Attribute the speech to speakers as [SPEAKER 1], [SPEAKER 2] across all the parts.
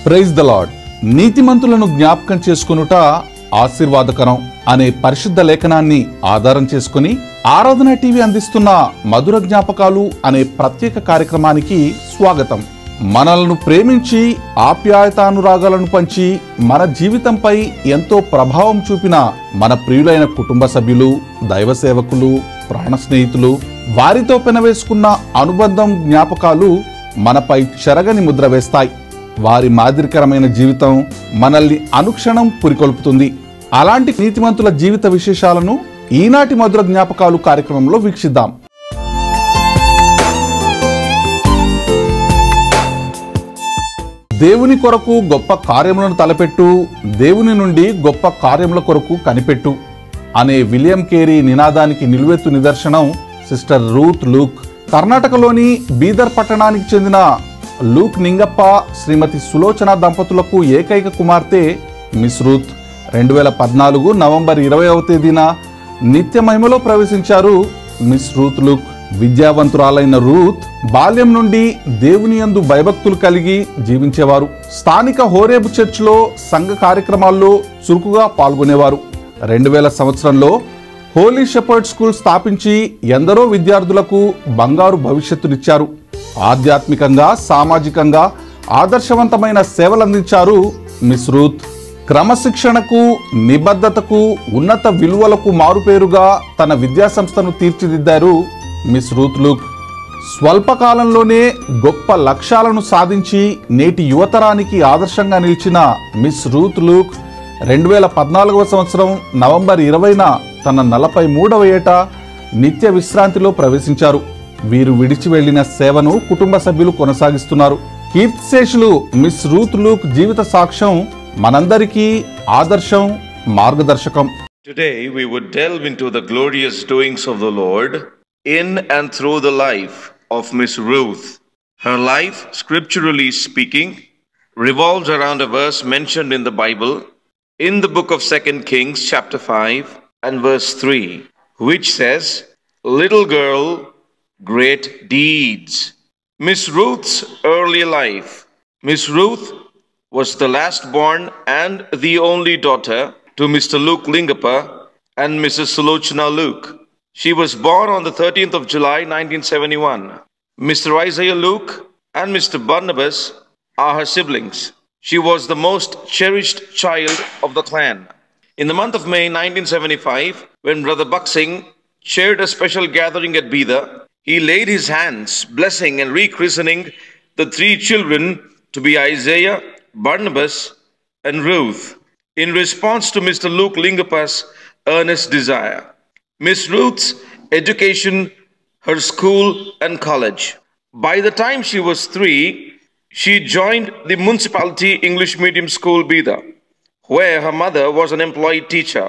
[SPEAKER 1] Praise the lord. నీతిమంతులను జ్ఞాపకం చేసుకొనుట ఆశీర్వాదకరం అనే పరిశుద్ధ లేఖనాన్ని ఆధారం చేసుకుని ఆరాధన టీవీ అందిస్తున్న మధుర జ్ఞాపకాలు అనే ప్రత్యేక కార్యక్రమానికి స్వాగతం. మనల్ని ప్రేమించి ఆప్యాయతానురాగాలను పంచి మన జీవితంపై ఎంతో ప్రభావం చూపిన మన ప్రియులైన కుటుంబ సభ్యులు, దైవ సేవకులు, ప్రాణ స్నేహితులు, వారితో పెనవేసుకున్న అనుబంధం, జ్ఞాపకాలు మనపై చెరగని ముద్ర వేస్తాయి. వారి మాదిరికరమైన జీవితం మనల్ని అనుక్షణం పురికొల్పుతుంది. అలాంటి నీతిమంతుల జీవిత విశేషాలను ఈనాటి మధుర జ్ఞాపకాలు కార్యక్రమంలో వీక్షిద్దాం. దేవుని కొరకు గొప్ప కార్యములను తలపెట్టు, దేవుని నుండి గొప్ప కార్యముల కొరకు కనిపెట్టు అనే విలియం కేరీ నినాదానికి నిలువెత్తు నిదర్శనం సిస్టర్ రూత్ లూక్. కర్ణాటకలోని బీదర్ పట్టణానికి చెందిన లూక్ నింగప్ప, శ్రీమతి సులోచన దంపతులకు ఏకైక కుమార్తె మిస్ రూత్. 2014 నవంబర్ 20వ తేదీన నిత్య మహిమలో ప్రవేశించారు మిస్ రూత్ లూక్. విద్యావంతురాలైన రూత్ బాల్యం నుండి దేవుని యందు భయభక్తులు కలిగి జీవించేవారు. స్థానిక హోరేబు చర్చ్లో సంఘ కార్యక్రమాల్లో చురుకుగా పాల్గొనేవారు. 2000 సంవత్సరంలో హోలీ షెపర్డ్ స్కూల్ స్థాపించి ఎందరో విద్యార్థులకు బంగారు భవిష్యత్తునిచ్చారు. ఆధ్యాత్మికంగా, సామాజికంగా ఆదర్శవంతమైన సేవలందించారు మిస్ రూత్. క్రమశిక్షణకు, నిబద్ధతకు, ఉన్నత విలువలకు మారుపేరుగా తన విద్యాసంస్థను తీర్చిదిద్దారు మిస్ రూత్ లూక్. స్వల్పకాలంలోనే గొప్ప లక్ష్యాలను సాధించి నేటి యువతరానికి ఆదర్శంగా నిలిచిన మిస్ రూత్ లూక్ 2014వ సంవత్సరం నవంబర్ 20న తన 43వ ఏట నిత్య విశ్రాంతిలో ప్రవేశించారు. వీరు విడిచి వెళ్లిన సేవను కుటుంబ సభ్యులు కొనసాగిస్తున్నారు. కీర్తిశేషులు మిస్ రూత్ లూక్ జీవిత సాక్ష్యం మనందరికీ ఆదర్శం, మార్గదర్శకం.
[SPEAKER 2] Today we would delve into the glorious doings of the Lord in and through the life of Miss Ruth. Her life, scripturally speaking, revolves around a verse mentioned in the Bible in the book of 2 Kings chapter 5 and verse 3, which says, "Little girl, great deeds." Miss Ruth's early life. Miss Ruth was the last born and the only daughter to Mr. Luke Lingappa and Mrs. Sulochana Luke. She was born on the 13th of July 1971. Mr. Isaiah Luke and Mr. Barnabas are her siblings. She was the most cherished child of the clan. In the month of May 1975, when Brother Buxing chaired a special gathering at Bida, he laid his hands, blessing and rechristening the three children to be Isaiah, Barnabas, and Ruth, in response to Mr. Luke Lingappa's earnest desire. Miss Ruth's education, her school and college. By the time she was 3, she joined the municipality English medium school Bida, where her mother was an employed teacher.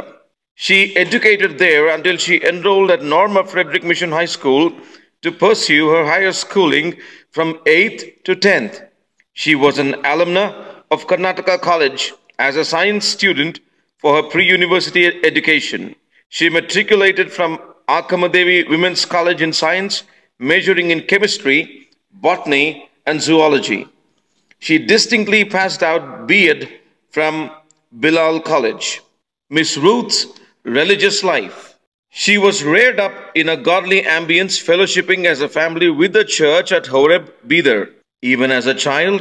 [SPEAKER 2] She educated there until she enrolled at Norma Frederick Mission High School to pursue her higher schooling from 8th to 10th. She was an alumna of Karnataka College as a science student for her pre-university education. She matriculated from Akamadevi Women's College in Science, majoring in chemistry, botany, and zoology. She distinctly passed out B.Ed from Bilal College. Miss Ruth's religious life. She was reared up in a godly ambience, fellowshipping as a family with the church at Horeb, Bidar. Even as a child,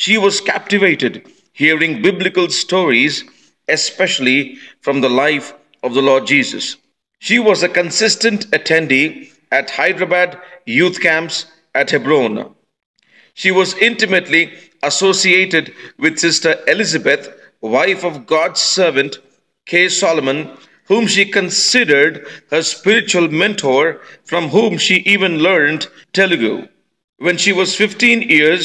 [SPEAKER 2] she was captivated hearing biblical stories, especially from the life of the Lord Jesus. She was a consistent attendee at Hyderabad youth camps at Hebron. She was intimately associated with Sister Elizabeth, wife of God's servant K. Solomon, whom she considered her spiritual mentor, from whom she even learned Telugu. When she was 15 years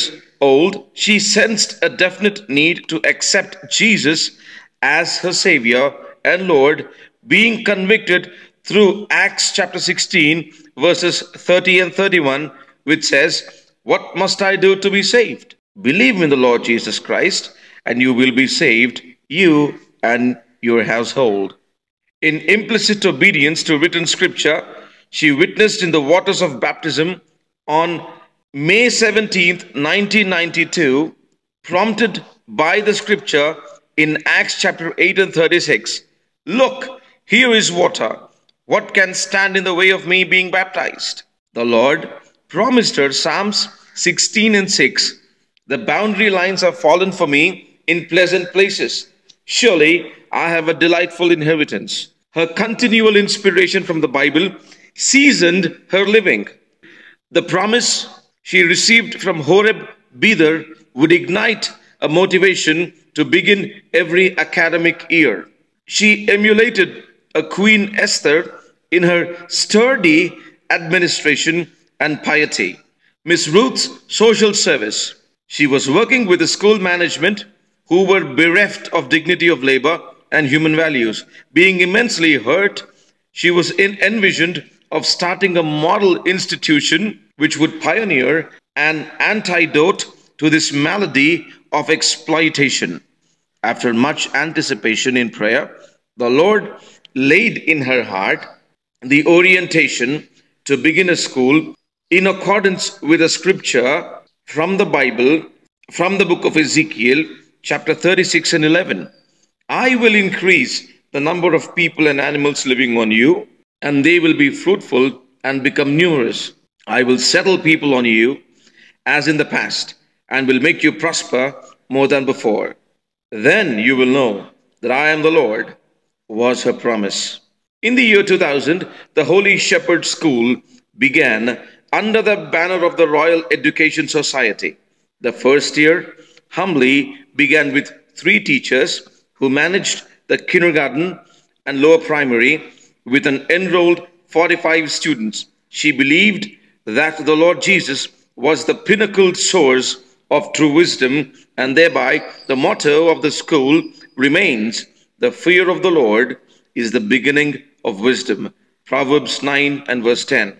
[SPEAKER 2] old, she sensed a definite need to accept Jesus as her Savior and Lord, being convicted through Acts chapter 16, verses 30 and 31, which says, "What must I do to be saved? Believe in the Lord Jesus Christ, and you will be saved, you and your household." In implicit obedience to written scripture, she witnessed in the waters of baptism on May 17th, 1992, prompted by the scripture in Acts chapter 8 and 36. Look, here is water. What can stand in the way of me being baptized? The Lord promised her Psalms 16 and 6. The boundary lines have fallen for me in pleasant places. Surely I have a delightful inheritance. Her continual inspiration from the Bible seasoned her living. The promise she received from Horeb Bidar would ignite a motivation to begin every academic year. She emulated a Queen Esther in her sturdy administration and piety. Miss Ruth's social service. She was working with the school management who were bereft of dignity of labor and human values. Being immensely hurt, she was envisioned of starting a model institution which would pioneer an antidote to this malady of exploitation. After much anticipation in prayer, the Lord laid in her heart the orientation to begin a school in accordance with a scripture from the Bible, from the book of Ezekiel, chapter 36 and 11. I will increase the number of people and animals living on you, and they will be fruitful and become numerous. I will settle people on you as in the past, and will make you prosper more than before. Then you will know that I am the Lord, was her promise. In the year 2000, the Holy Shepherd School began under the banner of the Royal Education Society. The first year humbly began with 3 teachers who managed the kindergarten and lower primary with an enrolled 45 students. She believed that the Lord Jesus was the pinnacle source of true wisdom, and thereby the motto of the school remains, the fear of the Lord is the beginning of wisdom. Proverbs 9 and verse 10.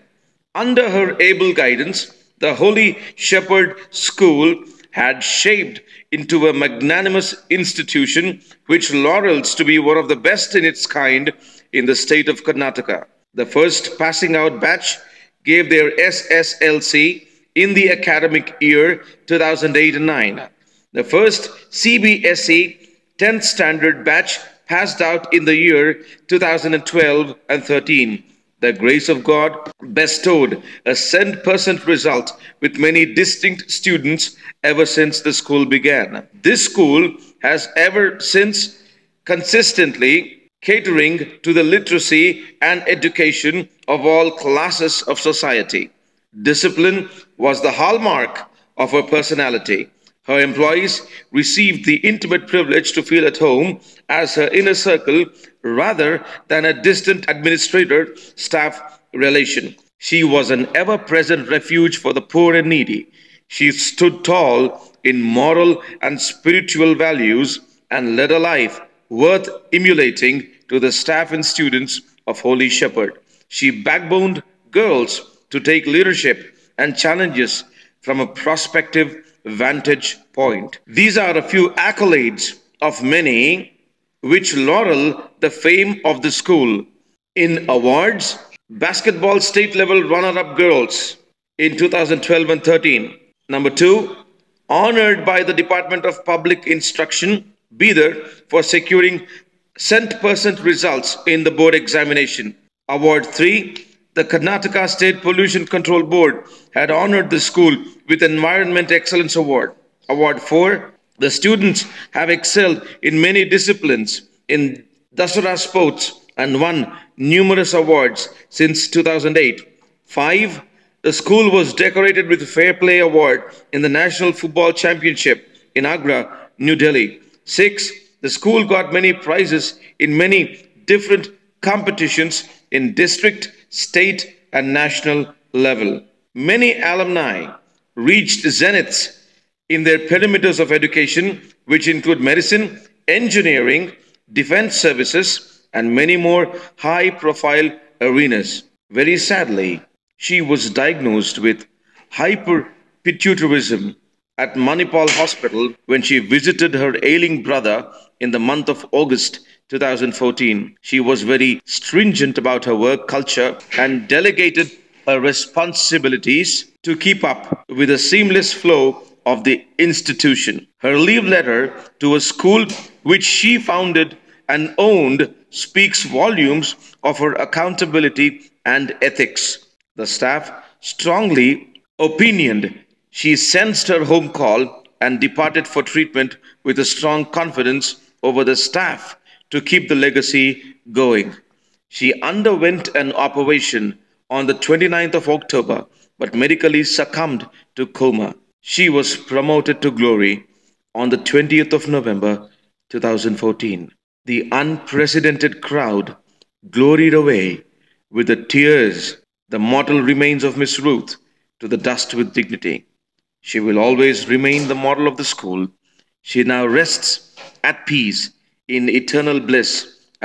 [SPEAKER 2] Under her able guidance, the Holy Shepherd School had shaped into a magnanimous institution which laurels to be one of the best in its kind in the state of Karnataka. The first passing out batch gave their SSLC in the academic year 2008 and 9. The first CBSE 10th standard batch passed out in the year 2012 and 13. The grace of God bestowed a cent% result with many distinct students ever since the school began. This school has ever since consistently catering to the literacy and education of all classes of society. Discipline was the hallmark of her personality. Her employees received the intimate privilege to feel at home as her inner circle rather than a distant administrator-staff relation. She was an ever-present refuge for the poor and needy. She stood tall in moral and spiritual values and led a life worth emulating to the staff and students of Holy Shepherd. She backboned girls to take leadership and challenges from a prospective vantage point. These are a few accolades of many which laurel the fame of the school. In awards, basketball state level runner-up girls in 2012 and 13. Number 2, honored by the Department of Public Instruction, Bidar, for securing cent% results in the board examination. Award 3, the Karnataka State Pollution Control Board had honored the school with Environment Excellence Award. Award 4, the students have excelled in many disciplines in Dasara sports and won numerous awards since 2008. 5, the school was decorated with a Fair Play Award in the National Football Championship in Agra, New Delhi. 6, the school got many prizes in many different competitions in district, state, and national level. Many alumni reached zeniths in their perimeters of education, which include medicine, engineering, defense services, and many more high-profile arenas. Very sadly, she was diagnosed with hyperpituitarism at Manipal Hospital when she visited her ailing brother in the month of August 2014. She was very stringent about her work culture and delegated her responsibilities to keep up with a seamless flow of the institution. Her leave letter to a school which she founded and owned speaks volumes of her accountability and ethics. The staff strongly opinioned she sensed her home call and departed for treatment with a strong confidence over the staff to keep the legacy going. She underwent an operation on the 29th of October but medically succumbed to coma. She was promoted to glory on the 20th of November 2014. The unprecedented crowd gloried away with the tears the mortal remains of Miss Ruth to the dust with dignity. She will always remain the model of the school. She now rests at peace in eternal bliss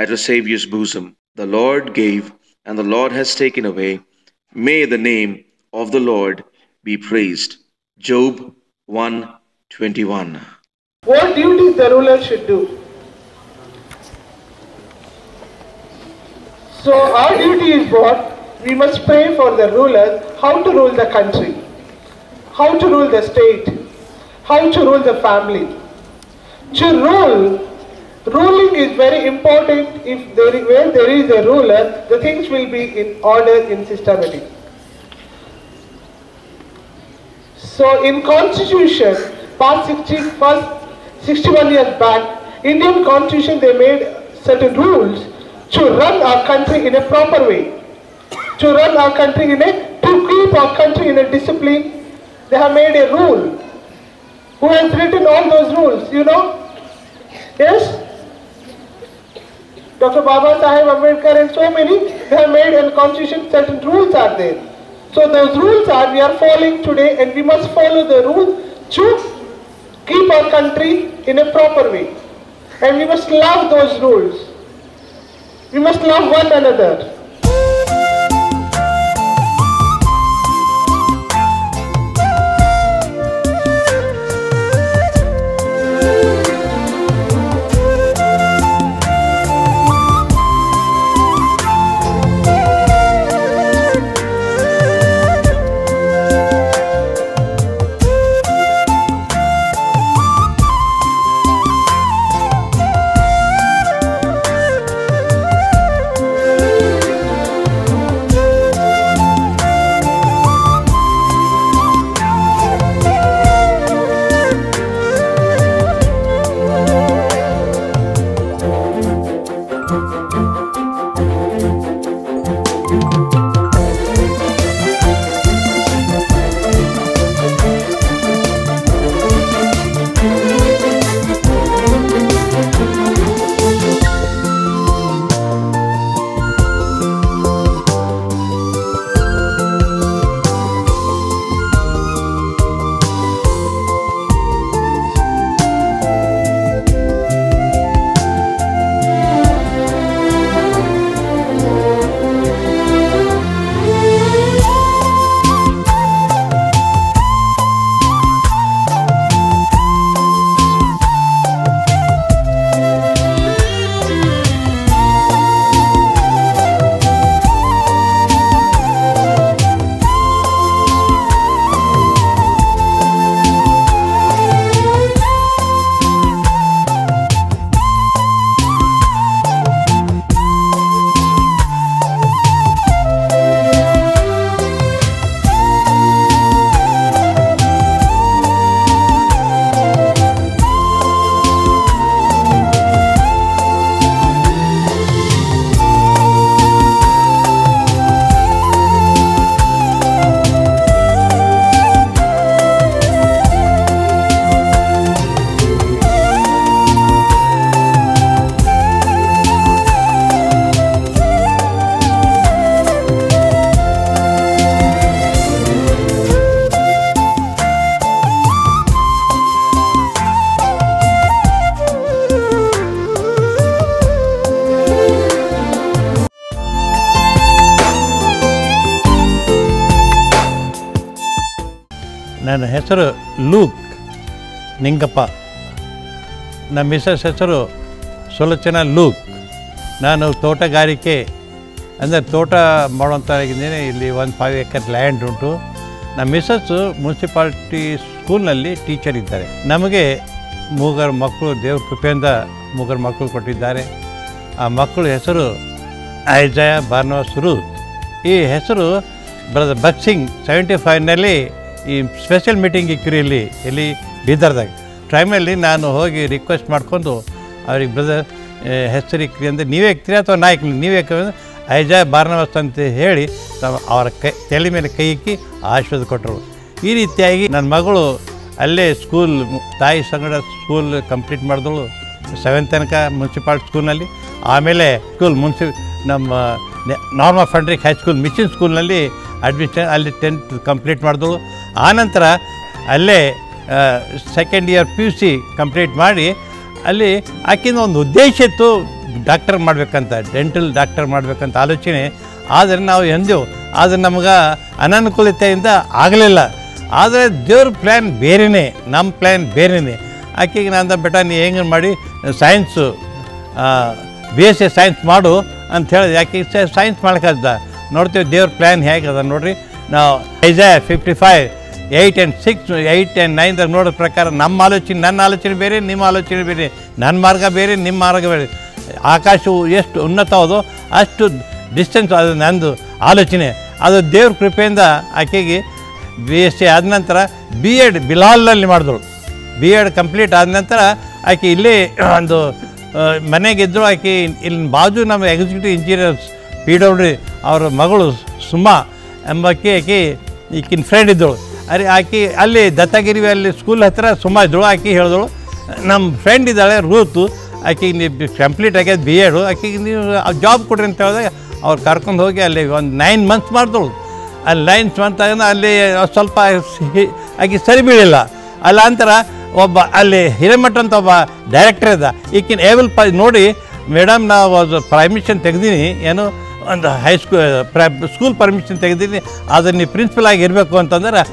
[SPEAKER 2] at her Saviour's bosom. The Lord gave and the Lord has taken away. May the name of the Lord be praised. Job 1:21.
[SPEAKER 3] What duties the ruler should do? So our duty is what? We must pray for the rulers, how to rule the country, how to rule the state, how to rule the family. To ruling is very important. Where there is a ruler, the things will be in order, in systematic. So in Constitution, past 61 years back, Indian Constitution, they made certain rules to run our country in a proper way. To run our country to keep our country in a discipline. They have made a rule. Who has written all those rules, you know? Yes? Dr. Baba Sahib Ambedkar and so many, they have made in Constitution, certain rules are there. So those rules we are following today, and we must follow the rules to keep our country in a proper way. And we must love those rules. We must love one another.
[SPEAKER 4] ನನ್ನ ಹೆಸರು luke Ningappa. ನಮ್ಮ Mrs ಹೆಸರು Sulochana luke. ನಾನು ತೋಟಗಾರಿಕೆ ಅಂದರೆ ತೋಟ ಮಾಡುವಂಥ ಇದ್ದೀನಿ. ಇಲ್ಲಿ 1 5 ಎಕರ್ ಲ್ಯಾಂಡ್ ಉಂಟು. ನಮ್ಮ ಮಿಸಸ್ಸು ಮುನ್ಸಿಪಾಲ್ಟಿ ಸ್ಕೂಲ್ನಲ್ಲಿ ಟೀಚರ್ ಇದ್ದಾರೆ. ನಮಗೆ 3 ಮಕ್ಕಳು ದೇವ್ರ ಕೃಪೆಯಿಂದ 3 ಮಕ್ಕಳು ಕೊಟ್ಟಿದ್ದಾರೆ. ಆ ಮಕ್ಕಳ ಹೆಸರು ಐಜಾಯ, ಬಾರ್ನವಾಸ್, ರೂತ್. ಈ ಹೆಸರು ಬ್ರದರ್ ಬಕ್ಸಿಂಗ್ 75ನಲ್ಲಿ ಈ ಸ್ಪೆಷಲ್ ಮೀಟಿಂಗ್ ಇಕ್ಕಿರಿ ಇಲ್ಲಿ ಬೀದರ್ದಾಗ ಟೈಮಲ್ಲಿ ನಾನು ಹೋಗಿ ರಿಕ್ವೆಸ್ಟ್ ಮಾಡ್ಕೊಂಡು ಅವ್ರಿಗೆ ಬ್ರದರ್ ಹೆಸರು ಇಕ್ಕಿರಿ ಅಂದರೆ ನೀವೇ ಇಕ್ತೀರಿ ಅಥವಾ ನಾ ಇಕ್ಲಿ, ನೀವೇ ಇಕ್ಕಿರಿ ಐಜಾಯ ಬಾರ್ನವಾಸ್ ಅಂತ ಹೇಳಿ ಅವರ ತಲೆ ಮೇಲೆ ಕೈ ಇಕ್ಕಿ ಆಶೀರ್ವಾದ ಕೊಟ್ಟರು. ಈ ರೀತಿಯಾಗಿ ನನ್ನ ಮಗಳು ಅಲ್ಲೇ ಸ್ಕೂಲ್ ತಾಯಿ ಸಂಗಡ ಸ್ಕೂಲ್ ಕಂಪ್ಲೀಟ್ ಮಾಡಿದಳು 7th ತನಕ ಮುನ್ಸಿಪಾಲ್ಟಿ ಸ್ಕೂಲ್ನಲ್ಲಿ. ಆಮೇಲೆ ಸ್ಕೂಲ್ ನಮ್ಮ ನಾರ್ಮಾ ಫಂಡ್ರಿಕ್ ಹೈಸ್ಕೂಲ್ ಮಿಷನ್ ಸ್ಕೂಲ್ನಲ್ಲಿ ಅಡ್ಮಿಷನ್ ಅಲ್ಲಿ 10th ಕಂಪ್ಲೀಟ್ ಮಾಡಿದಳು. ಆನಂತರ ಅಲ್ಲೇ ಸೆಕೆಂಡ್ ಇಯರ್ PUC ಕಂಪ್ಲೀಟ್ ಮಾಡಿ ಅಲ್ಲಿ ಆಕಿನ ಒಂದು ಉದ್ದೇಶ ಇತ್ತು ಡಾಕ್ಟರ್ ಮಾಡಬೇಕಂತ, ಡೆಂಟಲ್ ಡಾಕ್ಟರ್ ಮಾಡಬೇಕಂತ ಆಲೋಚನೆ. ಆದರೆ ನಾವು ಎಂದೆವು, ಆದರೆ ನಮ್ಗೆ ಅನನುಕೂಲತೆಯಿಂದ ಆಗಲಿಲ್ಲ. ಆದರೆ ದೇವ್ರ ಪ್ಲ್ಯಾನ್ ಬೇರೆಯೇ, ನಮ್ಮ ಪ್ಲ್ಯಾನ್ ಬೇರೆಯೇ. ಆಕೆಗೆ ನಾನು ಬೆಟ ನೀ ಹೆಂಗೆ ಮಾಡಿ ಸೈನ್ಸು BSc ಸೈನ್ಸ್ ಮಾಡು ಅಂತ ಹೇಳಿದೆ. ಯಾಕೆ ಸೈನ್ಸ್ ಮಾಡೋಕ್ಕದ ನೋಡ್ತೀವಿ ದೇವ್ರ ಪ್ಲ್ಯಾನ್ ಹೇಗೆ ಅದ ನೋಡಿರಿ. ನಾವು ಐಜಾಯ 55 8 and 6 8 and 9ದಾಗ ನೋಡೋ ಪ್ರಕಾರ ನನ್ನ ಆಲೋಚನೆ ಬೇರೆ, ನಿಮ್ಮ ಆಲೋಚನೆ ಬೇರೆ, ನನ್ನ ಮಾರ್ಗ ಬೇರೆ, ನಿಮ್ಮ ಮಾರ್ಗ ಬೇರೆ. ಆಕಾಶವು ಎಷ್ಟು ಉನ್ನತವಾದೋ ಅಷ್ಟು ಡಿಸ್ಟೆನ್ಸ್ ಅದು ನಂದು ಆಲೋಚನೆ. ಅದು ದೇವ್ರ ಕೃಪೆಯಿಂದ ಆಕೆಗೆ BSc ಆದ ನಂತರ B.Ed ಬಿಲಾಲ್ನಲ್ಲಿ ಮಾಡಿದಳು. B.Ed ಕಂಪ್ಲೀಟ್ ಆದ ನಂತರ ಆಕೆ ಇಲ್ಲೇ ಒಂದು ಮನೆಗಿದ್ದರು. ಆಕೆ ಇಲ್ಲಿ ಬಾಜು ನಮ್ಮ ಎಕ್ಸಿಕ್ಯೂಟಿವ್ ಇಂಜಿನಿಯರ್ಸ್ PWD ಅವ್ರ ಮಗಳು ಸುಮಾ ಎಂಬಕ್ಕೆ ಈಕಿನ ಫ್ರೆಂಡ್ ಇದ್ದಳು. ಆಕೆ ಅಲ್ಲಿ ದತ್ತಗಿರಿ ಅಲ್ಲಿ ಸ್ಕೂಲ್ ಹತ್ತಿರ ಸುಮಾ ಇದ್ದಳು. ಆಕೆ ಹೇಳಿದಳು ನಮ್ಮ ಫ್ರೆಂಡ್ ಇದ್ದಾಳೆ ರೂತು, ಆಕೆಗೆ ನೀವು ಕಂಪ್ಲೀಟ್ ಆಗ್ಯದ B.Ed, ಆಕೆಗೆ ನೀವು ಜಾಬ್ ಕೊಡ್ರಿ ಅಂತ ಹೇಳಿದಾಗ ಅವ್ರು ಕರ್ಕೊಂಡು ಹೋಗಿ ಅಲ್ಲಿ ಒಂದು 9 months ಮಾಡಿದಳು. ಅಲ್ಲಿ 9 months ಆಗ ಅಲ್ಲಿ ಸ್ವಲ್ಪ ಆಕೆ ಸರಿ ಬೀಳಿಲ್ಲ. ಅಲ್ಲ ನಂತರ ಒಬ್ಬ ಅಲ್ಲಿ ಹಿರೇಮಠ ಅಂತ ಒಬ್ಬ ಡೈರೆಕ್ಟರ್ ಇದ್ದ. ಈಕಿನ ನೋಡಿ ಮೇಡಮ್ ನಾವು ಪರ್ಮಿಷನ್ ತೆಗ್ದೀನಿ, ಏನು ಒಂದು ಸ್ಕೂಲ್ ಪರ್ಮಿಷನ್ ತೆಗ್ದೀನಿ, ಅದನ್ನು ನೀವು ಪ್ರಿನ್ಸಿಪಲ್ ಆಗಿ ಇರಬೇಕು ಅಂತಂದ್ರೆ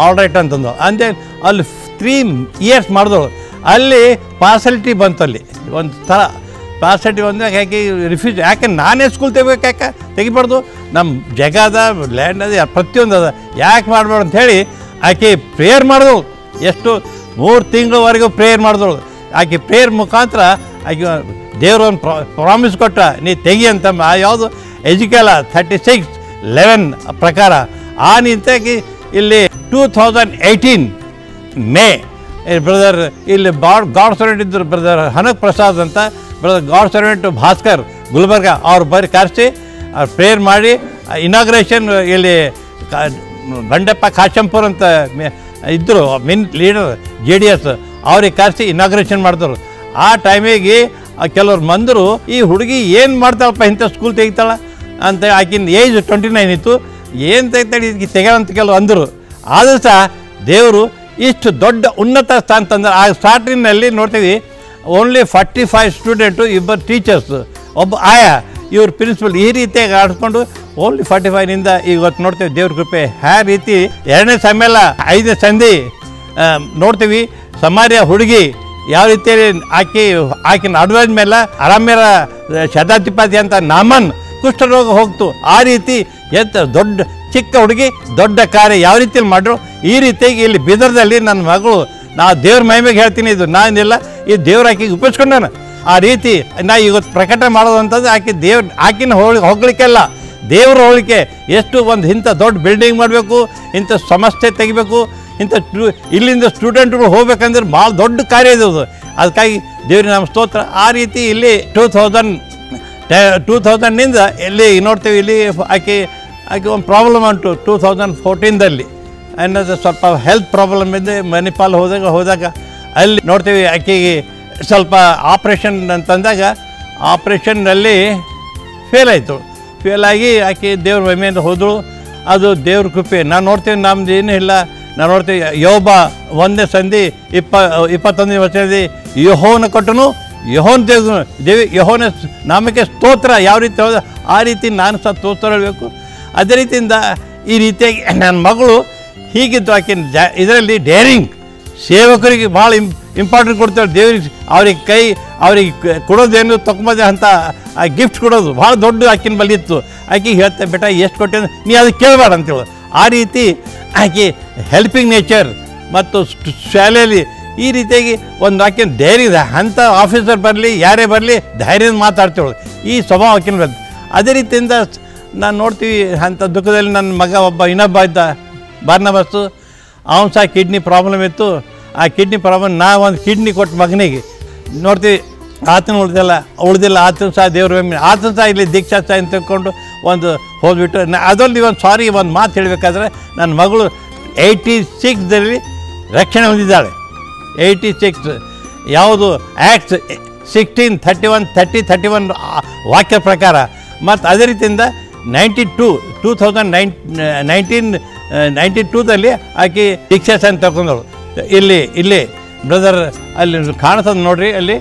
[SPEAKER 4] ಆಲ್ ರೈಟ್ ಅಂತಂದು ಅಂದೆ. ಅಲ್ಲಿ 3 years ಮಾಡಿದಳು. ಅಲ್ಲಿ ಪಾರ್ಸಲಿಟಿ ಬಂತು. ಅಲ್ಲಿ ಒಂದು ಥರ ಪಾರ್ಸಲಿಟಿ ಬಂದಾಗ ಯಾಕೆ ರಿಫ್ಯೂಜ್, ಯಾಕೆ ನಾನೇ ಸ್ಕೂಲ್ ತೆಗಿಬೇಕು, ಯಾಕೆ ತೆಗಿಬಾರ್ದು, ನಮ್ಮ ಜಾಗ ಅದ, ಲ್ಯಾಂಡ್ ಅದ, ಪ್ರತಿಯೊಂದು ಅದ, ಯಾಕೆ ಮಾಡಬಾರ್ದು ಅಂಥೇಳಿ ಆಕೆ ಪ್ರೇಯರ್ ಮಾಡಿದಳು. ಎಷ್ಟು 3 ತಿಂಗಳವರೆಗೂ ಪ್ರೇಯರ್ ಮಾಡಿದಳು. ಆಕೆ ಪ್ರೇಯರ್ ಮುಖಾಂತರ ಆಕೆ ದೇವರು ಒಂದು ಪ್ರಾಮಿಸ್ ಕೊಟ್ಟ, ನೀ ತೆಗಿ ಅಂತ. ಯಾವುದು ಎಜುಕೇಲ 36:11 ಪ್ರಕಾರ ಆ ನಿಂತಾಗಿ ಇಲ್ಲಿ 2018 ಮೇ ಬ್ರದರ್ ಇಲ್ಲಿ ಗಾಡ್ ಸರ್ವೆಂಟ್ ಇದ್ದರು ಬ್ರದರ್ ಹನಕ್ ಪ್ರಸಾದ್ ಅಂತ, brother god servant Bhaskar Gulbarga ಅವ್ರು ಕರೆಸಿ ಪ್ರೇಯರ್ ಮಾಡಿ ಇನಾಗ್ರೇಷನ್ ಇಲ್ಲಿ ಬಂಡೆಪ್ಪ ಕಾಶಂಪುರ್ ಅಂತ ಇದ್ದರು ಲೀಡರ್ JDS, ಅವ್ರಿಗೆ ಕರೆಸಿ ಇನಾಗ್ರೇಷನ್ ಮಾಡಿದ್ರು. ಆ ಟೈಮಿಗೆ ಕೆಲವ್ರು ಬಂದರು, ಈ ಹುಡುಗಿ ಏನು ಮಾಡ್ತಾಳಪ್ಪ ಇಂಥ ಸ್ಕೂಲ್ ತೆಗಿತಾಳ ಅಂತ. ಆಕಿನ ಏಜ್ 29 ಇತ್ತು, ಏನು ತೆಗಿತಾಳೆ ಇದಕ್ಕೆ ತೆಗೆಯಂತ ಕೆಲವು ಅಂದರು. ಆದರೂ ಸಹ ದೇವರು ಇಷ್ಟು ದೊಡ್ಡ ಉನ್ನತ ಸ್ಥಾನ ತಂದ್ರೆ. ಆ ಸ್ಟಾರ್ಟಿಂಗ್ನಲ್ಲಿ ನೋಡ್ತೀವಿ ಓನ್ಲಿ 45 ಸ್ಟೂಡೆಂಟು, 2 ಟೀಚರ್ಸ್, ಒಬ್ಬ ಆಯಾ, ಇವ್ರ ಪ್ರಿನ್ಸಿಪಲ್, ಈ ರೀತಿಯಾಗಿ ಆಡಿಸ್ಕೊಂಡು ಓನ್ಲಿ 45ನಿಂದ ಇವತ್ತು ನೋಡ್ತೀವಿ ದೇವ್ರ ಕೃಪೆ. ಆ ರೀತಿ 2ನೇ ಸಮ್ಮೇಳ 5ನೇ ಸಂಧಿ ನೋಡ್ತೀವಿ. ಸಮಾರ್ಯ ಹುಡುಗಿ ಯಾವ ರೀತಿಯಲ್ಲಿ ಆಕಿನ ಅಡ್ವೈಸ್ ಮೇಲೆ ಆರಾಮ್ಯರ ಶತಾಧಿಪತಿ ಅಂತ ನಾಮನ್ ಕುಷ್ಠರೋಗ ಹೋಗ್ತು. ಆ ರೀತಿ ದೊಡ್ಡ ಚಿಕ್ಕ ಹುಡುಗಿ ದೊಡ್ಡ ಕಾರ್ಯ ಯಾವ ರೀತಿಯಲ್ಲಿ ಮಾಡ್ರು. ಈ ರೀತಿಯಾಗಿ ಇಲ್ಲಿ ಬೀದರ್ದಲ್ಲಿ ನನ್ನ ಮಗಳು, ನಾ ದೇವ್ರ ಮಹಿಮೆಗೆ ಹೇಳ್ತೀನಿ, ಇದು ನಾನಿಲ್ಲ, ಈ ದೇವ್ರ ಆಕೆಗೆ ಉಪಯೋಗಿಸ್ಕೊಂಡಾನ. ಆ ರೀತಿ ನಾ ಇವತ್ತು ಪ್ರಕಟ ಮಾಡೋದು ಅಂತಂದ್ರೆ ಆಕಿನ ಹೋಗ್ಲಿಕ್ಕೆಲ್ಲ ದೇವ್ರ ಹೋಳಿಕೆ. ಎಷ್ಟು ಒಂದು ಇಂಥ ದೊಡ್ಡ ಬಿಲ್ಡಿಂಗ್ ಮಾಡಬೇಕು, ಇಂಥ ಸಂಸ್ಥೆ ತೆಗಿಬೇಕು, ಇಂಥ ಇಲ್ಲಿಂದ ಸ್ಟೂಡೆಂಟ್ಗಳು ಹೋಗ್ಬೇಕಂದ್ರೆ ಭಾಳ ದೊಡ್ಡ ಕಾರ್ಯ ಇದೆ ಅದು. ಅದಕ್ಕಾಗಿ ದೇವ್ರಿಗೆ ನಮ್ಮ ಸ್ತೋತ್ರ. ಆ ರೀತಿ ಇಲ್ಲಿ 2000ನಿಂದ ಇಲ್ಲಿ ನೋಡ್ತೀವಿ. ಇಲ್ಲಿ ಆಕೆ ಒಂದು ಪ್ರಾಬ್ಲಮ್ ಉಂಟು 2014ದಲ್ಲಿ ಅನ್ನೋದು ಸ್ವಲ್ಪ ಹೆಲ್ತ್ ಪ್ರಾಬ್ಲಮ್ ಇದೆ. ಮಣಿಪಾಲ್ ಹೋದಾಗ ಅಲ್ಲಿ ನೋಡ್ತೀವಿ ಆಕೆಗೆ ಸ್ವಲ್ಪ ಆಪ್ರೇಷನ್ ಅಂತಂದಾಗ ಆಪ್ರೇಷನ್ನಲ್ಲಿ ಫೇಲ್ ಆಯಿತು. ಫೇಲ್ ಆಗಿ ಆಕೆ ದೇವ್ರ ಮಹಿಮೆಯಿಂದ ಹೋದಳು. ಅದು ದೇವ್ರ ಕೃಪೆ. ನಾನು ನೋಡ್ತೀವಿ ನಮ್ದು ಏನೂ ಇಲ್ಲ. ನಾವು ನೋಡ್ತೀವಿ ಯೋಬ 1ನೇ ಸಂಧಿ 21ನೇ ವಚನದಲ್ಲಿ ಯೆಹೋವನ ಕೊಟ್ಟನು, ಯೆಹೋವನ ತೆಗೆದನು. ಯೆಹೋವನ ನಾಮಕ್ಕೆ ಸ್ತೋತ್ರ. ಯಾವ ರೀತಿ ಹೋದ ಆ ರೀತಿ ನಾನು ಸಹ ಸ್ತೋತ್ರ ಹೇಳಬೇಕು. ಅದೇ ರೀತಿಯಿಂದ ಈ ರೀತಿಯಾಗಿ ನನ್ನ ಮಗಳು ಹೀಗಿದ್ದು ಆಕಿನ ಇದರಲ್ಲಿ ಡೇರಿಂಗ್ ಸೇವಕರಿಗೆ ಭಾಳ ಇಂಪಾರ್ಟೆಂಟ್ ಕೊಡ್ತಾಳೆ. ದೇವ್ರಿಗೆ ಅವ್ರಿಗೆ ಕೊಡೋದೇನು ತಗೊಂಬಂದೆ ಅಂತ ಆ ಗಿಫ್ಟ್ ಕೊಡೋದು ಭಾಳ ದೊಡ್ಡ ಆಕಿನ ಬಳಿ ಇತ್ತು. ಆಕೆಗೆ ಹೇಳ್ತಾ ಬೆಟ ಎಷ್ಟು ಕೊಟ್ಟೆ ನೀ ಅದಕ್ಕೆ ಕೇಳಬೇಡ ಅಂತೇಳಿ. ಆ ರೀತಿ ಆಕೆ ಹೆಲ್ಪಿಂಗ್ ನೇಚರ್ ಮತ್ತು ಶಾಲೆಯಲ್ಲಿ ಈ ರೀತಿಯಾಗಿ ಒಂದು ವಾಕ್ಯ ಧೈರ್ಯ ಅಂಥ ಆಫೀಸರ್ ಬರಲಿ ಯಾರೇ ಬರಲಿ ಧೈರ್ಯದ ಮಾತಾಡ್ತೇವೆ. ಈ ಸ್ವಭಾವ ಆಕಿನ ಬಂದು ಅದೇ ರೀತಿಯಿಂದ ನಾನು ನೋಡ್ತೀವಿ. ಅಂಥ ದುಃಖದಲ್ಲಿ ನನ್ನ ಮಗ ಇನ್ನೊಬ್ಬ ಇದ್ದ ಬಾರ್ನಬಾಸು, ಅವನು ಸಹ ಕಿಡ್ನಿ ಪ್ರಾಬ್ಲಮ್ ಇತ್ತು. ಆ ಕಿಡ್ನಿ ಪ್ರಾಬ್ಲಮ್ ಒಂದು ಕಿಡ್ನಿ ಕೊಟ್ಟು ಮಗನಿಗೆ ನೋಡ್ತೀವಿ. ಆತನ ಉಳಿದಿಲ್ಲ ಆತನ ಸಹ ದೇವ್ರ ಆತನ ಸಹ ಇಲ್ಲಿ ದೀಕ್ಷಾ ಸಹ ಅಂತ ತಿಳ್ಕೊಂಡು ಒಂದು ಹೋಗ್ಬಿಟ್ಟು ಅದರಲ್ಲಿ ಒಂದು ಮಾತು ಹೇಳಬೇಕಾದ್ರೆ ನನ್ನ ಮಗಳು 86ದಲ್ಲಿ ರಕ್ಷಣೆ ಹೊಂದಿದ್ದಾಳೆ. 86 ಯಾವುದು ಆ್ಯಕ್ಟ್ಸ್ 1631 ವಾಕ್ಯ ಪ್ರಕಾರ. ಮತ್ತು ಅದೇ ರೀತಿಯಿಂದ 1992ದಲ್ಲಿ ಆಕೆ ದೀಕ್ಷಾ ಸಹ ತಗೊಂಡಳು. ಇಲ್ಲಿ ಬ್ರದರ್ ಅಲ್ಲಿ ಕಾಣಿಸೋದು ನೋಡ್ರಿ, ಅಲ್ಲಿ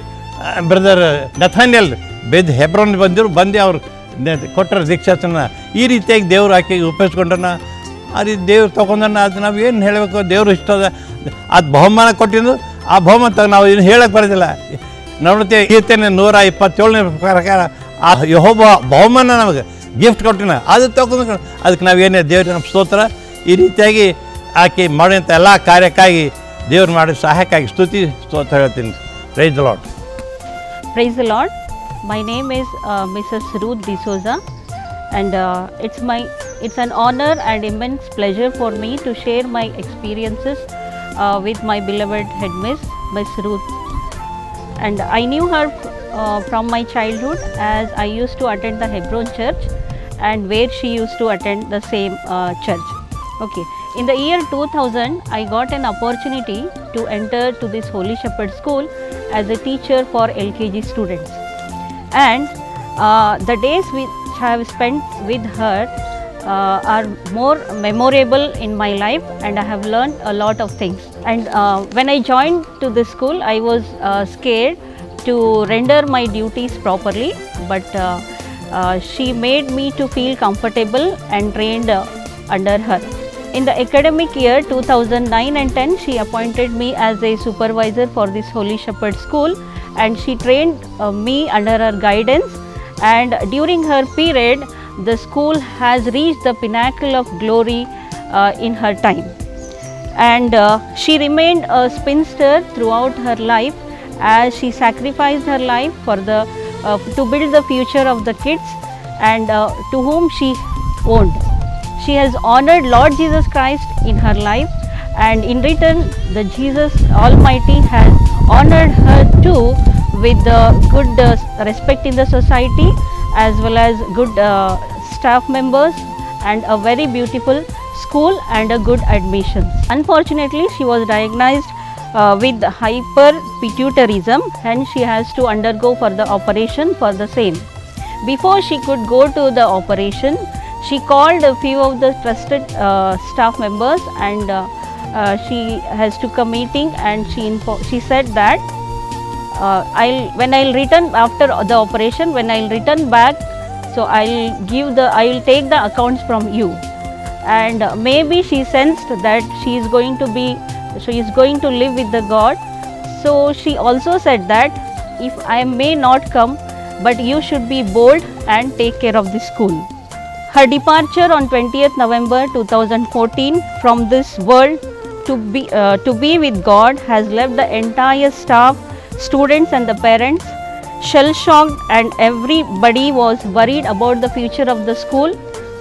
[SPEAKER 4] ಬ್ರದರ್ ನಥಾನಿಯಲ್ ಹೆಬ್ರೋನ್ ಬಂದು ಅವ್ರು ಕೊಟ್ಟರು ದೀಕ್ಷಾಸನ. ಈ ರೀತಿಯಾಗಿ ದೇವರು ಆಕೆಗೆ ಉಪಯೋಗಿಸ್ಕೊಂಡ್ರನ್ನ ಆ ರೀತಿ ದೇವ್ರು ತೊಗೊಂಡನ್ನ ಅದು ನಾವು ಏನು ಹೇಳಬೇಕು, ದೇವರು ಇಷ್ಟದ ಅದು ಬಹುಮಾನ ಕೊಟ್ಟಿದ್ದು. ಆ ಬಹುಮಾನ ನಾವು ಏನು ಹೇಳಕ್ಕೆ ಬರೋದಿಲ್ಲ. ನೋಡ್ತೀವಿ ಕೀರ್ತನೆ 127ನೇ ಪ್ರಕಾರ ಆ ಯೆಹೋವ ಬಹುಮಾನ ನಮಗೆ ಗಿಫ್ಟ್ ಕೊಟ್ಟಿನ ಅದು ತಗೊಂಡು ಅದಕ್ಕೆ ನಾವೇನೇ ದೇವ್ರಿಗೆ ನಮ್ಮ ಸ್ತೋತ್ರ. ಈ ರೀತಿಯಾಗಿ ಆಕೆ ಮಾಡುವಂಥ ಎಲ್ಲ ಕಾರ್ಯಕ್ಕಾಗಿ ದೇವ್ರು ಮಾಡಿ ಸಹಾಯಕ್ಕಾಗಿ ಸ್ತುತಿ ಸ್ತೋತ್ರ ಹೇಳ್ತೀನಿ. Praise the lord.
[SPEAKER 5] Praise the Lord. My name is Mrs. Ruth D'Souza, and it's an honor and immense pleasure for me to share my experiences with my beloved headmistress, Miss Ruth. And I knew her from my childhood, as I used to attend the Hebron Church, and where she used to attend the same church. Okay. In the year 2000, I got an opportunity to enter to this Holy Shepherd School as a teacher for LKG students, and the days which I have spent with her are more memorable in my life, and I have learned a lot of things. And when I joined to this school, I was scared to render my duties properly, but she made me to feel comfortable and trained under her. In the academic year 2009 and 10, she appointed me as a supervisor for this Holy Shepherd School, and she trained me under her guidance. And during her period, the school has reached the pinnacle of glory in her time. And she remained a spinster throughout her life, as she sacrificed her life for to build the future of the kids and to whom she owned. She has honored Lord Jesus Christ in her life, and in return the Jesus Almighty has honored her too with the good respect in the society, as well as good staff members and a very beautiful school and a good admission. Unfortunately, she was diagnosed with hyperpituitarism, and she has to undergo for the operation for the same. Before she could go to the operation, she called a few of the trusted staff members, and she has took a meeting, and she said that when I'll return after the operation, when I'll return back, so I'll take the accounts from you. And maybe she sensed that she is going to live with the God. So she also said that if I may not come, but you should be bold and take care of the school. Her departure on 20th November 2014 from this world to be with God has left the entire staff, students and the parents shell-shocked, and everybody was worried about the future of the school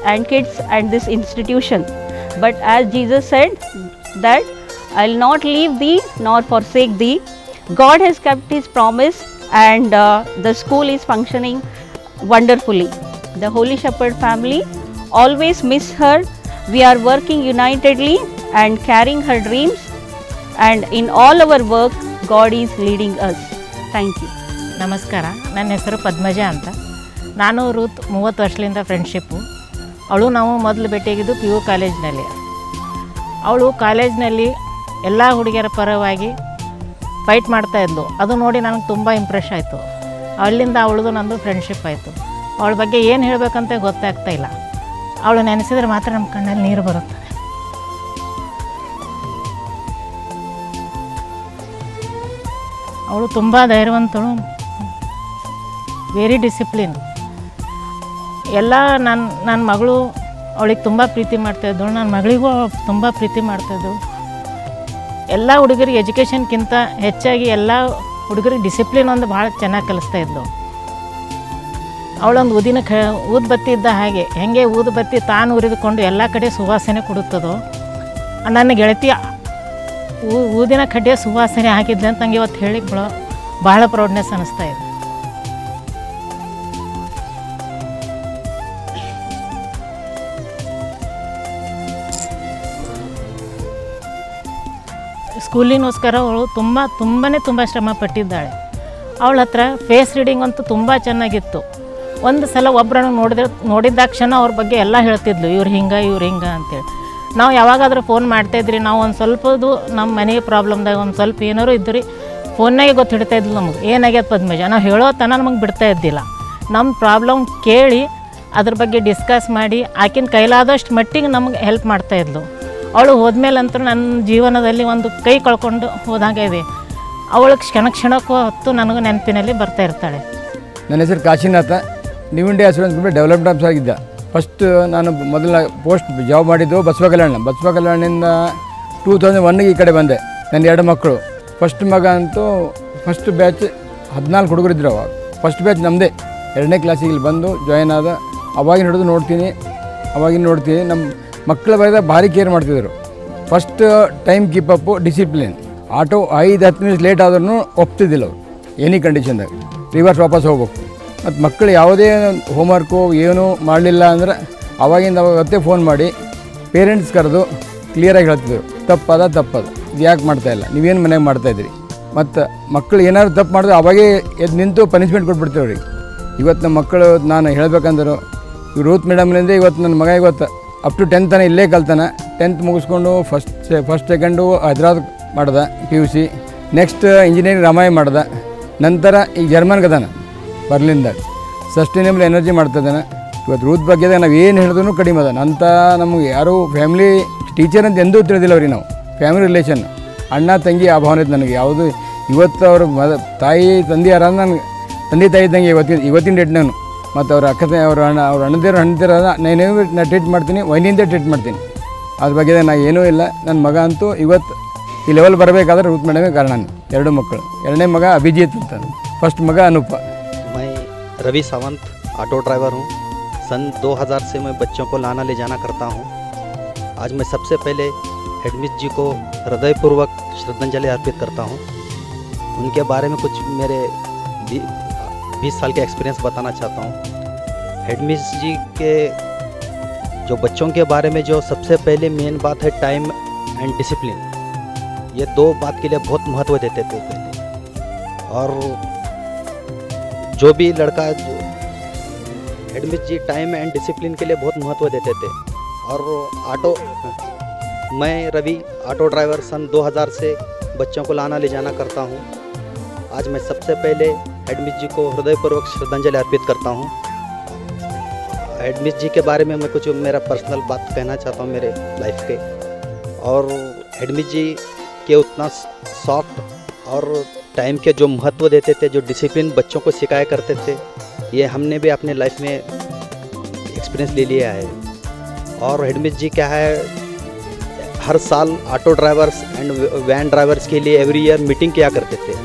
[SPEAKER 5] and kids and this institution. But as Jesus said that I'll not leave thee nor forsake thee, God has kept his promise, and the school is functioning wonderfully. The Holy Shepherd family always miss her. We are working unitedly and carrying her dreams, and in all our work God is leading us. Thank you.
[SPEAKER 6] ನಮಸ್ಕಾರ, ನನ್ನ ಹೆಸರು ಪದ್ಮಜ ಅಂತ. ನಾನು Routh 30 ವರ್ಷದಿಂದ friendship. ಅವಳು ನಾವು ಮೊದಲು ಭೇಟಿಯಾಗಿದ್ದು PU ಕಾಲೇಜ್ನಲ್ಲಿ. ಅವಳು ಕಾಲೇಜ್ನಲ್ಲಿ ಎಲ್ಲ ಹುಡುಗಿಯರ ಪರವಾಗಿ ಫೈಟ್ ಮಾಡ್ತಾಯಿದ್ಲು. ಅದು ನೋಡಿ ನನಗೆ ತುಂಬ ಇಂಪ್ರೆಸ್ ಆಯಿತು. ಅಲ್ಲಿಂದ ಅವಳದು ನಂದು ಫ್ರೆಂಡ್ಶಿಪ್ ಆಯಿತು. ಅವಳ ಬಗ್ಗೆ ಏನು ಹೇಳಬೇಕಂತ ಗೊತ್ತಾಗ್ತಾ ಇಲ್ಲ. ಅವಳು ನೆನೆಸಿದ್ರೆ ಮಾತ್ರ ನಮ್ಮ ಕಣ್ಣಲ್ಲಿ ನೀರು ಬರುತ್ತೆ. ಅವಳು ತುಂಬ ಧೈರ್ಯವಂತಳು, ವೆರಿ ಡಿಸಿಪ್ಲಿನ್. ಎಲ್ಲ ನನ್ನ ಮಗಳು ಅವಳಿಗೆ ತುಂಬ ಪ್ರೀತಿ ಮಾಡ್ತಾಯಿದ್ದಳು, ನನ್ನ ಮಗಳಿಗೂ ತುಂಬ ಪ್ರೀತಿ ಮಾಡ್ತಾಯಿದ್ದಳು. ಎಲ್ಲ ಹುಡುಗರಿಗೆ ಎಜುಕೇಷನ್ಗಿಂತ ಹೆಚ್ಚಾಗಿ ಎಲ್ಲ ಹುಡುಗರಿಗೆ ಡಿಸಿಪ್ಲಿನ್ ಒಂದು ಭಾಳ ಚೆನ್ನಾಗಿ ಕಲಿಸ್ತಾ ಇದ್ಲು. ಅವಳೊಂದು ಊದುಬತ್ತಿ ಇದ್ದ ಹಾಗೆ, ಹೆಂಗೆ ಊದುಬತ್ತಿ ತಾನು ಉರಿದುಕೊಂಡು ಎಲ್ಲ ಕಡೆ ಸುವಾಸನೆ ಕೊಡುತ್ತದೋ, ನನ್ನ ಗೆಳತಿ ಊದಿನ ಕಡ್ಡಿಯ ಸುವಾಸನೆ ಹಾಕಿದ್ದೆ ಅಂತ ನನಗೆ ಇವತ್ತು ಹೇಳಿ ಭಾಳ ಪ್ರೌಡ್ನೆಸ್ ಅನ್ನಿಸ್ತಾ ಇದೆ. ಸ್ಕೂಲಿಗೋಸ್ಕರ ಅವಳು ತುಂಬಾ ಶ್ರಮ ಪಟ್ಟಿದ್ದಾಳೆ. ಅವಳ ಹತ್ರ ಫೇಸ್ ರೀಡಿಂಗ್ ಅಂತೂ ತುಂಬ ಚೆನ್ನಾಗಿತ್ತು. ಒಂದು ಸಲ ಒಬ್ಬರನ್ನು ನೋಡಿದಾಕ್ಷಣ ಅವ್ರ ಬಗ್ಗೆ ಎಲ್ಲ ಹೇಳ್ತಿದ್ಲು, ಇವ್ರು ಹಿಂಗೆ ಅಂತೇಳಿ. ನಾವು ಯಾವಾಗಾದರೂ ಫೋನ್ ಮಾಡ್ತಾಯಿದ್ರಿ, ನಾವು ಒಂದು ಸ್ವಲ್ಪದು ನಮ್ಮ ಮನೆಗೆ ಪ್ರಾಬ್ಲಮ್ದಾಗ ಒಂದು ಸ್ವಲ್ಪ ಏನಾರು ಇದ್ರಿ ಫೋನ್ನಾಗೆ ಗೊತ್ತು ಹಿಡ್ತಾಯಿದ್ಲು ನಮಗೆ ಏನಾಗ್ಯದ ಪದ್ಮಜ. ನಾವು ಹೇಳೋ ತನ ನಮಗೆ ಬಿಡ್ತಾ ಇದ್ದಿಲ್ಲ. ನಮ್ಮ ಪ್ರಾಬ್ಲಮ್ ಕೇಳಿ ಅದ್ರ ಬಗ್ಗೆ ಡಿಸ್ಕಸ್ ಮಾಡಿ ಆಕಿನ ಕೈಲಾದಷ್ಟು ಮಟ್ಟಿಗೆ ನಮಗೆ ಹೆಲ್ಪ್ ಮಾಡ್ತಾಯಿದ್ಲು. ಅವಳು ಹೋದ್ಮೇಲಂತೂ ನನ್ನ ಜೀವನದಲ್ಲಿ ಒಂದು ಕೈ ಕಳ್ಕೊಂಡು ಹೋದಾಗೆ ಇದೆ. ಅವಳಿಗೆ ಕ್ಷಣಕ್ಕೂ ಹೊತ್ತು ನನಗೂ ನೆನಪಿನಲ್ಲಿ ಬರ್ತಾ ಇರ್ತಾಳೆ.
[SPEAKER 7] ನನ್ನ ಹೆಸರು Kashinath. New India Assurance company development officer ಆಗಿದ್ದೆ. ಫಸ್ಟ್ ನಾನು ಮೊದಲ ಪೋಸ್ಟ್ ಜಾಬ್ ಮಾಡಿದ್ದು ಬಸವ ಕಲ್ಯಾಣದಿಂದ 2001ಗೆ ಈ ಕಡೆ ಬಂದೆ. ನನ್ನ 2 ಮಕ್ಕಳು. ಫಸ್ಟ್ ಮಗ ಅಂತೂ ಫಸ್ಟ್ ಬ್ಯಾಚ್ 14 ಹುಡುಗರಿದ್ರು. ಅವಾಗ ಫಸ್ಟ್ ಬ್ಯಾಚ್ ನಮ್ಮದೇ. 2ನೇ ಕ್ಲಾಸಿಗೆ ಇಲ್ಲಿ ಬಂದು ಜಾಯ್ನ್ ಆದ. ಅವಾಗಿನ ಹಿಡಿದು ನೋಡ್ತೀನಿ. ನಮ್ಮ ಮಕ್ಕಳ ಬರೆದ ಭಾರಿ ಕೇರ್ ಮಾಡ್ತಿದ್ರು. First time keep up, discipline. Auto 5-10 ನಿಮಿಷ ಲೇಟ್ ಆದ್ರೂ ಒಪ್ತಿದ್ದಿಲ್ಲ ಅವರು, ಎನಿ ಕಂಡೀಷನ್ದಾಗ ರಿವರ್ಸ್ ವಾಪಸ್ ಹೋಗ್ಬೇಕು. ಮತ್ತು ಮಕ್ಕಳು ಯಾವುದೇ ಹೋಮ್ವರ್ಕು ಏನೂ ಮಾಡಲಿಲ್ಲ ಅಂದ್ರೆ ಅವಾಗಿಂದ ಫೋನ್ ಮಾಡಿ ಪೇರೆಂಟ್ಸ್ ಕರೆದು ಕ್ಲಿಯರಾಗಿ ಹೇಳ್ತಿದ್ರು, ತಪ್ಪದ ಇದು ಯಾಕೆ ಮಾಡ್ತಾಯಿಲ್ಲ, ನೀವೇನು ಮನೆಯಾಗ ಮಾಡ್ತಾಯಿದ್ರಿ. ಮತ್ತು ಮಕ್ಕಳು ಏನಾದ್ರು ತಪ್ಪು ಮಾಡಿದ್ರೆ ಅವಾಗೇ ಎದ್ದು ನಿಂತು ಪನಿಷ್ಮೆಂಟ್ ಕೊಟ್ಬಿಡ್ತೀವಿ ಅವ್ರಿಗೆ. ಇವತ್ತು ನಮ್ಮ ಮಕ್ಕಳು ನಾನು ಹೇಳಬೇಕಂದ್ರು ಇವ್ರು ರೂತ್ ಮೇಡಮ್ನಿಂದ ಇವತ್ತು ನನ್ನ ಮಗ ಇವತ್ತು ಅಪ್ ಟು 10th ತನಕ ಇಲ್ಲೇ ಕಲ್ತಾನೆ. 10th ಮುಗಿಸ್ಕೊಂಡು ಫಸ್ಟ್ ಸೆಕೆಂಡು ಹೈದ್ರಾಬಾದ್ ಮಾಡ್ದೆ PUC. ನೆಕ್ಸ್ಟ್ ಇಂಜಿನಿಯರಿಂಗ್ ರಾಮಾಯ ಮಾಡ್ದೆ. ನಂತರ ಈಗ ಜರ್ಮನ್ಗೆ ಅದಾನ ಬರ್ಲಿನ್ದಾಗ ಸಸ್ಟೈನೇಬಲ್ ಎನರ್ಜಿ ಮಾಡ್ತಿದ್ದಾನೆ. ಇವತ್ತು ರೂತ್ ಬಗ್ಗೆ ನಾವು ಏನು ಹೇಳಿದ್ರು ಕಡಿಮೆ ಅದ. ಅಂತ ನಮಗೆ ಯಾರೂ ಫ್ಯಾಮಿಲಿ ಟೀಚರ್ ಅಂತ ಎಂದೂ ತಿಳಿದಿಲ್ಲ ಅವ್ರಿಗೆ. ನಾವು ಫ್ಯಾಮಿಲಿ ರಿಲೇಷನ್ ಅಣ್ಣ ತಂಗಿ ಆ ಭಾವನೆ ಇತ್ತು ನನಗೆ. ಯಾವುದು ಇವತ್ತು ಅವ್ರ ತಾಯಿ ತಂದೆ ಯಾರ ನನಗೆ ತಂದೆ ತಾಯಿ ಇದ್ದಂಗೆ ಇವತ್ತಿನ ಡೇಟ್ನಾನು. ಮತ್ತು ಅವ್ರ ಅವ್ರ ಅಣ್ಣದಿರ ನಾನು ಟ್ರೀಟ್ ಮಾಡ್ತೀನಿ, ವೈನಿಂದ ಟ್ರೀಟ್ ಮಾಡ್ತೀನಿ. ಅದ್ರ ಬಗ್ಗೆ ನಾನು ಏನೂ ಇಲ್ಲ. ನನ್ನ ಮಗ ಅಂತೂ ಇವತ್ತು ಈ ಲೆವೆಲ್ ಬರಬೇಕಾದ್ರೆ ರೂತ್ ಮೇಡಮೇ ಕಾರಣ. 2 ಮಕ್ಕಳು. 2ನೇ ಮಗ ಅಭಿಜಿತ್ ಅಂತ, ಫಸ್ಟ್ ಮಗ ಅನೂಪ.
[SPEAKER 8] मैं रवि सावंत ऑटो ड्राइवर हूँ। सन 2000 से मैं बच्चों को लाना ले जाना करता हूँ। आज मैं सबसे पहले हेडमिस जी को हृदयपूर्वक श्रद्धांजलि अर्पित करता हूँ। उनके बारे में कुछ मेरे 20 साल के एक्सपीरियंस बताना चाहता हूँ। हेडमिस जी के जो बच्चों के बारे में जो सबसे पहले मेन बात है टाइम एंड डिसिप्लिन। ये 2 बात के लिए बहुत महत्व देते थे पहले। और जो भी लड़का हेडमिस जी टाइम एंड डिसिप्लिन के लिए बहुत महत्व देते थे। और मैं रवि ऑटो ड्राइवर सन 2000 से बच्चों को लाना ले जाना करता हूँ। आज मैं सबसे पहले हेडमिस जी को हृदयपूर्वक श्रद्धांजलि अर्पित करता हूँ। हेडमिस जी के बारे में मैं कुछ मेरा पर्सनल बात कहना चाहता हूँ मेरे लाइफ के। और हेडमिस जी के उतना सॉफ्ट और टाइम के जो महत्व देते थे, जो डिसिप्लिन बच्चों को सिखाया करते थे, ये हमने भी अपने लाइफ में एक्सपीरियंस ले लिया है। और हेडमिस जी क्या है, हर साल auto drivers and van drivers के लिए एवरी ईयर मीटिंग किया करते थे।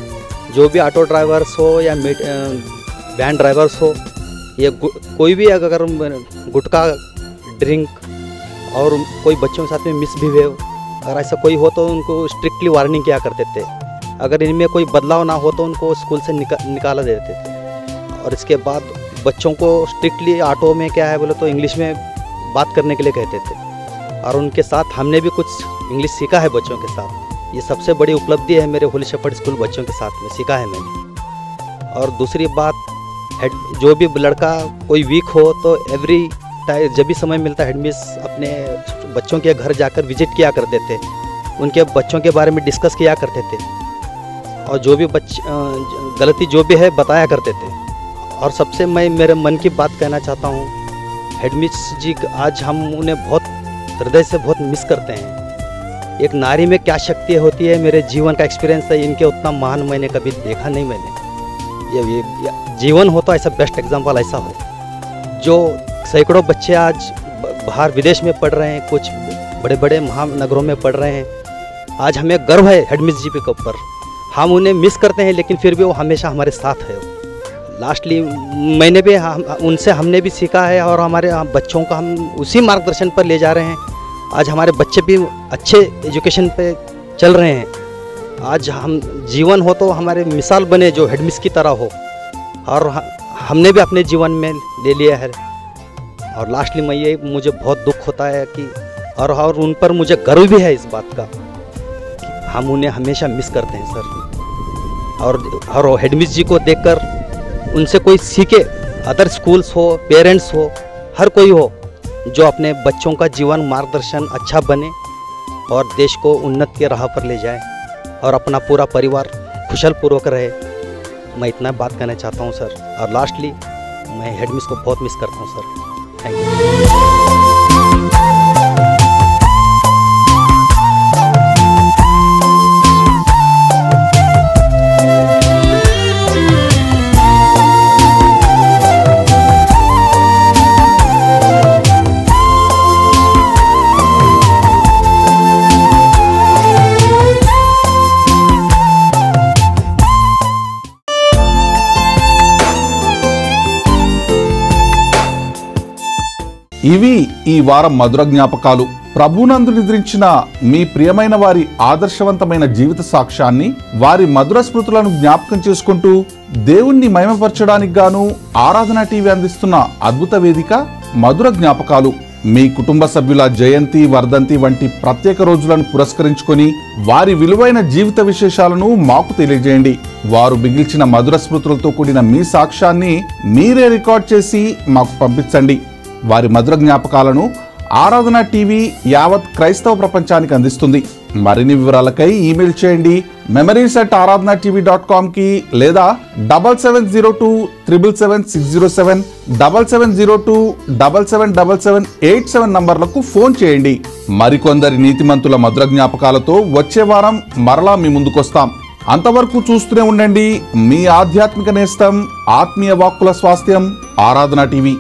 [SPEAKER 8] जो भी ऑटो ड्राइवर्स हो या वैन ड्राइवर्स हो, ये कोई भी अगर गुटखा ड्रिंक और कोई बच्चों के साथ में मिसबिहेव अगर ऐसा कोई हो तो उनको स्ट्रिक्टली वार्निंग किया करते थे। अगर इनमें कोई बदलाव ना हो तो उनको स्कूल से निकाला देते थे। और इसके बाद बच्चों को स्ट्रिक्टली ऑटो में क्या है बोले तो इंग्लिश में बात करने के लिए कहते थे। और उनके साथ हमने भी कुछ इंग्लिश सीखा है बच्चों के साथ। ये सबसे बड़ी उपलब्धि है मेरे होली शेपर्ड स्कूल बच्चों के साथ में सीखा है मैंने। और दूसरी बात, जो भी लड़का कोई वीक हो तो एवरी टाइम जब भी समय मिलता हेडमिस अपने बच्चों के घर जाकर विजिट किया करते थे, उनके बच्चों के बारे में डिस्कस किया करते थे। और जो भी गलती जो भी है बताया करते थे। और सबसे मैं मेरे मन की बात कहना चाहता हूँ, हेडमिस जी आज हम उन्हें बहुत हृदय से बहुत मिस करते हैं। एक नारी में क्या शक्ति होती है, मेरे जीवन का एक्सपीरियंस है। इनके उतना महान मैंने कभी देखा नहीं। मैंने ये जीवन हो तो ऐसा बेस्ट एग्जाम्पल ऐसा हो। जो सैकड़ों बच्चे आज बाहर विदेश में पढ़ रहे हैं, कुछ बड़े बड़े महानगरों में पढ़ रहे हैं, आज हमें गर्व है हेडमिस जी के ऊपर। हम उन्हें मिस करते हैं लेकिन फिर भी वो हमेशा हमारे साथ है। लास्टली मैंने भी उनसे हमने भी सीखा है और हमारे बच्चों का हम उसी मार्गदर्शन पर ले जा रहे हैं। आज हमारे बच्चे भी अच्छे एजुकेशन पे चल रहे हैं। आज हम जीवन हो तो हमारे मिसाल बने जो हेडमिस की तरह हो, और हमने भी अपने जीवन में ले लिया है। और लास्टली मुझे बहुत दुख होता है कि और उन पर मुझे गर्व भी है इस बात का कि हम उन्हें हमेशा मिस करते हैं सर। और हेडमिस जी को देखकर उनसे कोई सीखे, अदर स्कूल्स हो, पेरेंट्स हो, हर कोई हो जो अपने बच्चों का जीवन मार्गदर्शन अच्छा बने और देश को उन्नति के राह पर ले जाए और अपना पूरा परिवार कुशल पूर्वक रहे। मैं इतना बात कहना चाहता हूँ सर। और लास्टली मैं हेडमिस को बहुत मिस करता हूँ सर। Thank you.
[SPEAKER 1] ఇవి ఈ వారం మధుర జ్ఞాపకాలు. ప్రభునందు నిద్రించిన మీ ప్రియమైన వారి ఆదర్శవంతమైన జీవిత సాక్ష్యాన్ని, వారి మధుర స్మృతులను జ్ఞాపకం చేసుకుంటూ దేవుణ్ణి మహిమపరచడానికి గాను ఆరాధన టీవీ అందిస్తున్న అద్భుత వేదిక మధుర జ్ఞాపకాలు. మీ కుటుంబ సభ్యుల జయంతి, వర్ధంతి వంటి ప్రత్యేక రోజులను పురస్కరించుకొని వారి విలువైన జీవిత విశేషాలను మాకు తెలియజేయండి. వారు మిగిల్చిన మధుర స్మృతులతో కూడిన మీ సాక్ష్యాన్ని మీరే రికార్డ్ చేసి మాకు పంపించండి. వారి మధుర జ్ఞాపకాలను ఆరాధన టీవీ యావత్ క్రైస్తవ ప్రపంచానికి అందిస్తుంది. మరిన్ని వివరాలకై ఈమెయిల్ చేయండి memories@aradhanatv.com కి, లేదా 7702777607 7702777787 నంబర్లకు ఫోన్ చేయండి. మరికొందరి నీతిమంతుల మధుర జ్ఞాపకాలతో వచ్చే వారం మరలా మీ ముందుకొస్తాం. అంతవరకు చూస్తూనే ఉండండి మీ ఆధ్యాత్మిక నేస్తం, ఆత్మీయ వాక్కుల స్వాస్థ్యం, ఆరాధన టీవీ.